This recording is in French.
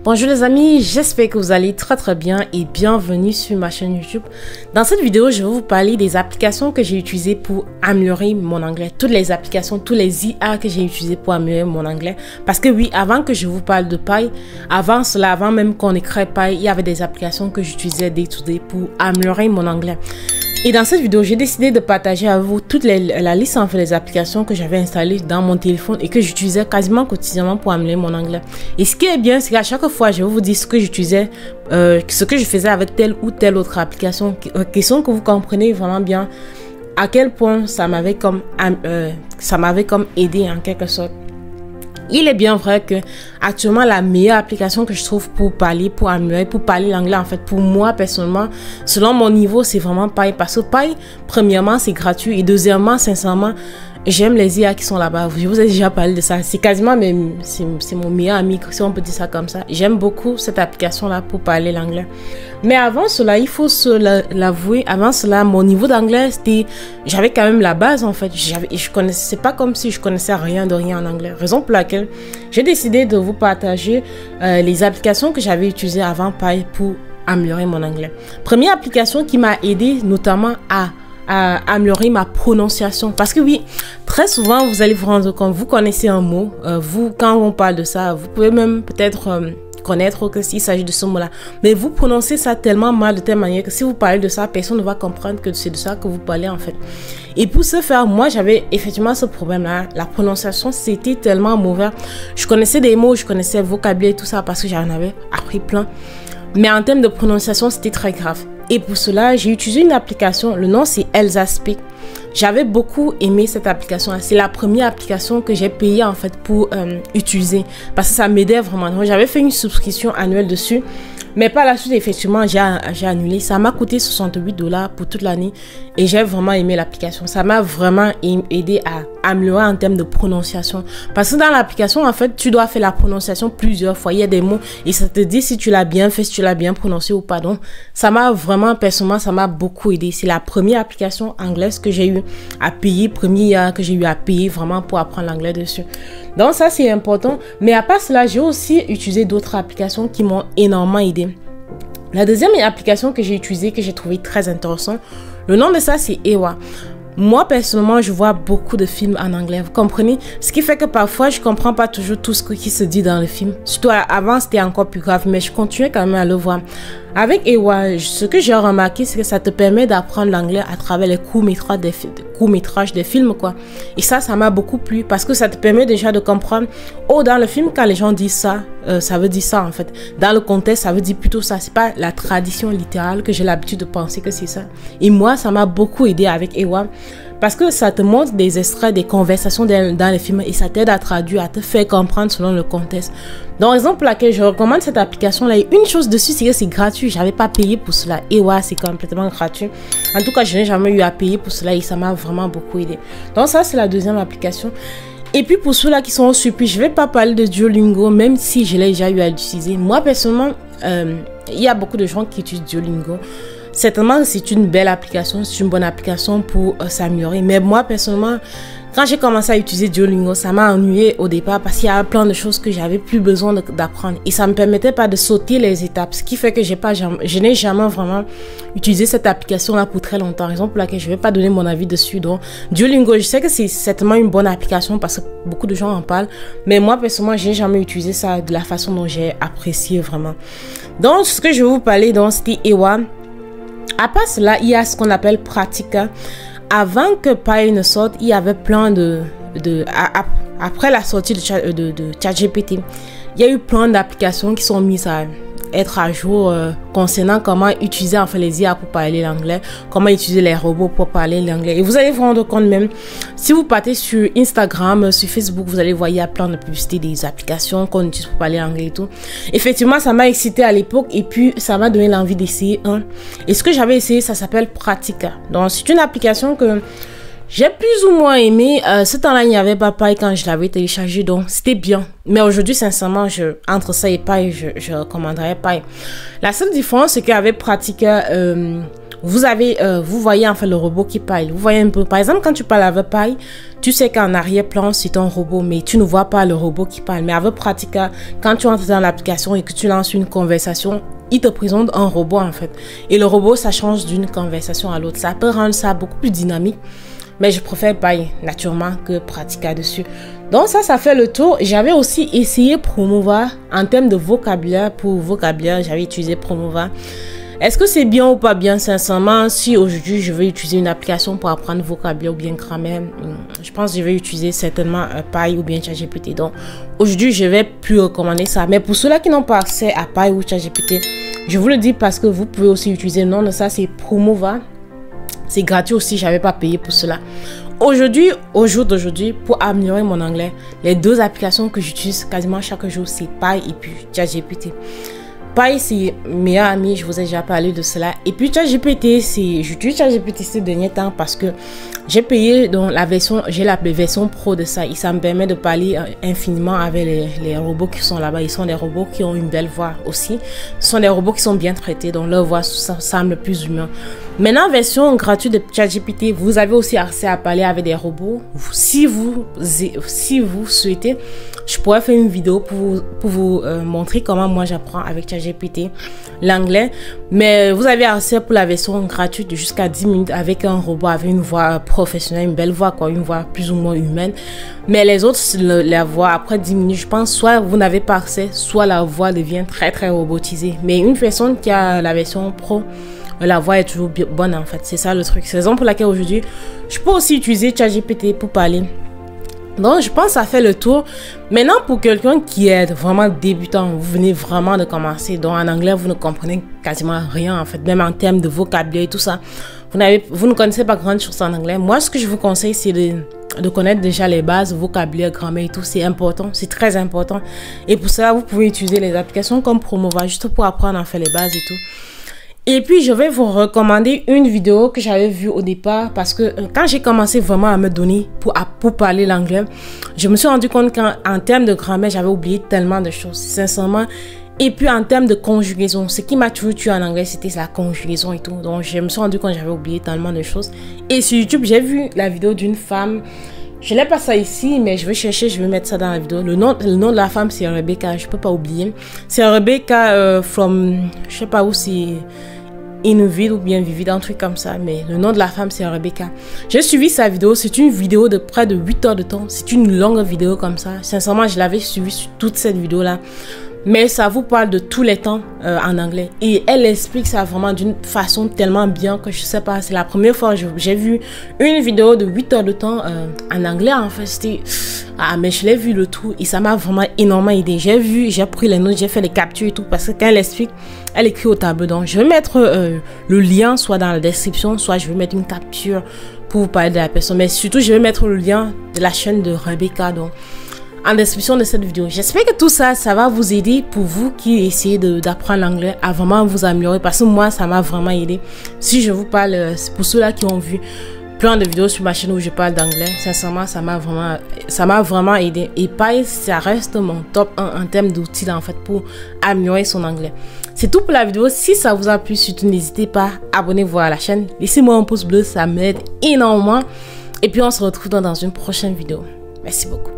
Bonjour les amis, j'espère que vous allez très bien et bienvenue sur ma chaîne YouTube. Dans cette vidéo, je vais vous parler des applications que j'ai utilisées pour améliorer mon anglais. Toutes les applications, tous les IA que j'ai utilisées pour améliorer mon anglais. Parce que oui, avant que je vous parle de Pi, avant cela, avant même qu'on écrit Pi, il y avait des applications que j'utilisais day to day pour améliorer mon anglais. Et dans cette vidéo, j'ai décidé de partager avec vous toute la liste en fait des applications que j'avais installées dans mon téléphone et que j'utilisais quasiment quotidiennement pour améliorer mon anglais. Et ce qui est bien, c'est qu'à chaque fois, je vais vous dire ce que j'utilisais, ce que je faisais avec telle ou telle autre application, question que vous comprenez vraiment bien à quel point ça m'avait comme aidé en quelque sorte. Il est bien vrai que actuellement la meilleure application que je trouve pour parler, pour améliorer, pour parler l'anglais en fait pour moi personnellement, selon mon niveau, c'est vraiment Pi. Parce que Pi, premièrement, c'est gratuit et deuxièmement, sincèrement, j'aime les IA qui sont là-bas. Je vous ai déjà parlé de ça. C'est quasiment même, c'est mon meilleur ami, si on peut dire ça comme ça. J'aime beaucoup cette application-là pour parler l'anglais. Mais avant cela, il faut se l'avouer, avant cela, mon niveau d'anglais, j'avais quand même la base en fait. Je connaissais, c'est pas comme si je connaissais rien de rien en anglais. Raison pour laquelle j'ai décidé de vous partager les applications que j'avais utilisées avant Pi pour améliorer mon anglais. Première application qui m'a aidé notamment à améliorer ma prononciation. Parce que oui, très souvent, vous allez vous rendre compte, vous connaissez un mot, quand on parle de ça, vous pouvez même peut-être connaître que s'il s'agit de ce mot-là. Mais vous prononcez ça tellement mal de telle manière que si vous parlez de ça, personne ne va comprendre que c'est de ça que vous parlez en fait. Et pour ce faire, moi, j'avais effectivement ce problème-là. La prononciation, c'était tellement mauvais. Je connaissais des mots, je connaissais le vocabulaire et tout ça parce que j'en avais appris plein. Mais en termes de prononciation, c'était très grave. Et pour cela, j'ai utilisé une application, le nom c'est Elsa Speak. J'avais beaucoup aimé cette application. C'est la première application que j'ai payée en fait pour utiliser parce que ça m'aidait vraiment. J'avais fait une souscription annuelle dessus. Mais par la suite, effectivement, j'ai annulé. Ça m'a coûté 68 $ pour toute l'année et j'ai vraiment aimé l'application. Ça m'a vraiment aidé à améliorer en termes de prononciation. Parce que dans l'application, en fait, tu dois faire la prononciation plusieurs fois. Il y a des mots et ça te dit si tu l'as bien fait, si tu l'as bien prononcé ou pas. Donc, ça m'a vraiment, personnellement, ça m'a beaucoup aidé. C'est la première application anglaise que j'ai eu à payer, première que j'ai eu à payer vraiment pour apprendre l'anglais dessus. Donc, ça, c'est important. Mais à part cela, j'ai aussi utilisé d'autres applications qui m'ont énormément aidé. La deuxième application que j'ai utilisée, que j'ai trouvé très intéressant, le nom de ça, c'est Ewa. Moi, personnellement, je vois beaucoup de films en anglais, vous comprenez? Ce qui fait que parfois, je comprends pas toujours tout ce qui se dit dans le film. Surtout avant, c'était encore plus grave, mais je continuais quand même à le voir. Avec Ewa, ce que j'ai remarqué, c'est que ça te permet d'apprendre l'anglais à travers les courts-métrages des films, quoi. Et ça m'a beaucoup plu parce que ça te permet déjà de comprendre, oh, dans le film, quand les gens disent ça, ça veut dire ça, en fait. Dans le contexte, ça veut dire plutôt ça. C'est pas la tradition littérale que j'ai l'habitude de penser que c'est ça. Et moi, ça m'a beaucoup aidé avec Ewa. Parce que ça te montre des extraits, des conversations dans les films et ça t'aide à traduire, à te faire comprendre selon le contexte. Donc, exemple pour laquelle je recommande cette application-là, et une chose dessus, c'est que c'est gratuit. J'avais pas payé pour cela. Et ouais, c'est complètement gratuit. En tout cas, je n'ai jamais eu à payer pour cela et ça m'a vraiment beaucoup aidé. Donc, ça, c'est la deuxième application. Et puis, pour ceux-là qui sont surpris, je vais pas parler de Duolingo, même si je l'ai déjà eu à l'utiliser. Moi, personnellement, il y a beaucoup de gens qui utilisent Duolingo. Certainement, c'est une belle application, c'est une bonne application pour s'améliorer. Mais moi, personnellement, quand j'ai commencé à utiliser Duolingo, ça m'a ennuyé au départ parce qu'il y a plein de choses que j'avais plus besoin d'apprendre. Et ça me permettait pas de sauter les étapes. Ce qui fait que je n'ai jamais vraiment utilisé cette application-là pour très longtemps. Raison pour laquelle je vais pas donner mon avis dessus. Donc, Duolingo, je sais que c'est certainement une bonne application parce que beaucoup de gens en parlent. Mais moi, personnellement, je n'ai jamais utilisé ça de la façon dont j'ai apprécié vraiment. Donc, ce que je vais vous parler, c'était Ewa. À part cela, il y a ce qu'on appelle Pratica. Avant que Pi ne sorte, il y avait plein après la sortie de ChatGPT, il y a eu plein d'applications qui sont mises à être à jour concernant comment utiliser enfin les IA pour parler l'anglais, comment utiliser les robots pour parler l'anglais. Et vous allez vous rendre compte même, si vous partez sur Instagram, sur Facebook, vous allez voir, il y a plein de publicités des applications qu'on utilise pour parler anglais et tout. Effectivement, ça m'a excité à l'époque et puis ça m'a donné l'envie d'essayer un. Et ce que j'avais essayé, ça s'appelle Pratica. Donc, c'est une application que j'ai plus ou moins aimé. Ce temps-là, il n'y avait pas Pi quand je l'avais téléchargé, donc c'était bien. Mais aujourd'hui, sincèrement, entre ça et Pi, je recommanderais Pi. La seule différence, c'est qu'avec Pratica, vous voyez en fait le robot qui parle. Vous voyez un peu, par exemple, quand tu parles avec Pi, tu sais qu'en arrière-plan, c'est un robot, mais tu ne vois pas le robot qui parle. Mais avec Pratica, quand tu entres dans l'application et que tu lances une conversation, il te présente un robot en fait. Et le robot, ça change d'une conversation à l'autre. Ça peut rendre ça beaucoup plus dynamique. Mais je préfère Pi, naturellement, que Pratica dessus. Donc ça fait le tour. J'avais aussi essayé Promova en termes de vocabulaire. Pour vocabulaire, j'avais utilisé Promova. Est-ce que c'est bien ou pas bien? Sincèrement, si aujourd'hui je vais utiliser une application pour apprendre vocabulaire ou bien grammaire, je pense que je vais utiliser certainement Pi ou bien ChatGPT. Donc aujourd'hui, je vais plus recommander ça. Mais pour ceux-là qui n'ont pas accès à Pi ou ChatGPT, je vous le dis parce que vous pouvez aussi utiliser le nom de ça, c'est Promova. C'est gratuit aussi, j'avais pas payé pour cela. Aujourd'hui, au jour d'aujourd'hui, pour améliorer mon anglais, les deux applications que j'utilise quasiment chaque jour, c'est Pi et puis ChatGPT. Pi, c'est meilleur ami, je vous ai déjà parlé de cela. Et puis ChatGPT, j'utilise ChatGPT ces derniers temps parce que j'ai payé donc j'ai la version pro de ça et ça me permet de parler infiniment avec les robots qui sont là-bas. Ils sont des robots qui ont une belle voix aussi. Ce sont des robots qui sont bien traités, donc leur voix semble plus humain. Maintenant, version gratuite de ChatGPT, vous avez aussi accès à parler avec des robots. Si vous souhaitez, je pourrais faire une vidéo pour vous montrer comment moi j'apprends avec ChatGPT l'anglais. Mais vous avez accès pour la version gratuite de jusqu'à 10 minutes avec un robot, avec une voix professionnelle, une belle voix, quoi, une voix plus ou moins humaine. Mais les autres, la voix, après 10 minutes, je pense, soit vous n'avez pas accès, soit la voix devient très très robotisée. Mais une personne qui a la version pro, la voix est toujours bonne en fait. C'est ça le truc. C'est la raison pour laquelle aujourd'hui, je peux aussi utiliser ChatGPT pour parler. Donc, je pense que ça fait le tour. Maintenant, pour quelqu'un qui est vraiment débutant, vous venez vraiment de commencer. Donc, en anglais, vous ne comprenez quasiment rien, en fait. Même en termes de vocabulaire et tout ça. Vous ne connaissez pas grand chose en anglais. Moi, ce que je vous conseille, c'est de connaître déjà les bases, vocabulaire, grammaire et tout. C'est important. C'est très important. Et pour ça, vous pouvez utiliser les applications comme Promova, juste pour apprendre à faire les bases et tout. Et puis, je vais vous recommander une vidéo que j'avais vue au départ parce que quand j'ai commencé vraiment à me donner pour parler l'anglais, je me suis rendu compte qu'en termes de grammaire, j'avais oublié tellement de choses, sincèrement. Et puis, en termes de conjugaison, ce qui m'a toujours tué en anglais, c'était la conjugaison et tout. Donc, je me suis rendu compte que j'avais oublié tellement de choses. Et sur YouTube, j'ai vu la vidéo d'une femme. Je n'ai pas ça ici, mais je vais chercher, je vais mettre ça dans la vidéo. Le nom de la femme, c'est Rebecca, je peux pas oublier. C'est Rebecca from, je sais pas où c'est... Inuvide ou bien Vivide, un truc comme ça, mais le nom de la femme c'est Rebecca. J'ai suivi sa vidéo, c'est une vidéo de près de 8 heures de temps, c'est une longue vidéo comme ça. Sincèrement, je l'avais suivi sur toute cette vidéo là, mais ça vous parle de tous les temps en anglais et elle explique ça vraiment d'une façon tellement bien que je sais pas, c'est la première fois que j'ai vu une vidéo de 8 heures de temps en anglais. En fait, c'était mais je l'ai vu le tout et ça m'a vraiment énormément aidé. J'ai pris les notes, j'ai fait les captures et tout parce que quand elle explique, elle écrit au tableau. Donc je vais mettre le lien soit dans la description, soit je vais mettre une capture pour vous parler de la personne, mais surtout je vais mettre le lien de la chaîne de Rebecca donc en description de cette vidéo. J'espère que tout ça, ça va vous aider pour vous qui essayez d'apprendre l'anglais à vraiment vous améliorer parce que moi, ça m'a vraiment aidé. Si je vous parle, c'est pour ceux-là qui ont vu plein de vidéos sur ma chaîne où je parle d'anglais, sincèrement, ça m'a vraiment aidé. Et Pi, ça reste mon top 1 en termes d'outils en fait pour améliorer son anglais. C'est tout pour la vidéo. Si ça vous a plu, surtout n'hésitez pas à abonner-vous à la chaîne. Laissez-moi un pouce bleu, ça m'aide énormément. Et puis on se retrouve dans une prochaine vidéo. Merci beaucoup.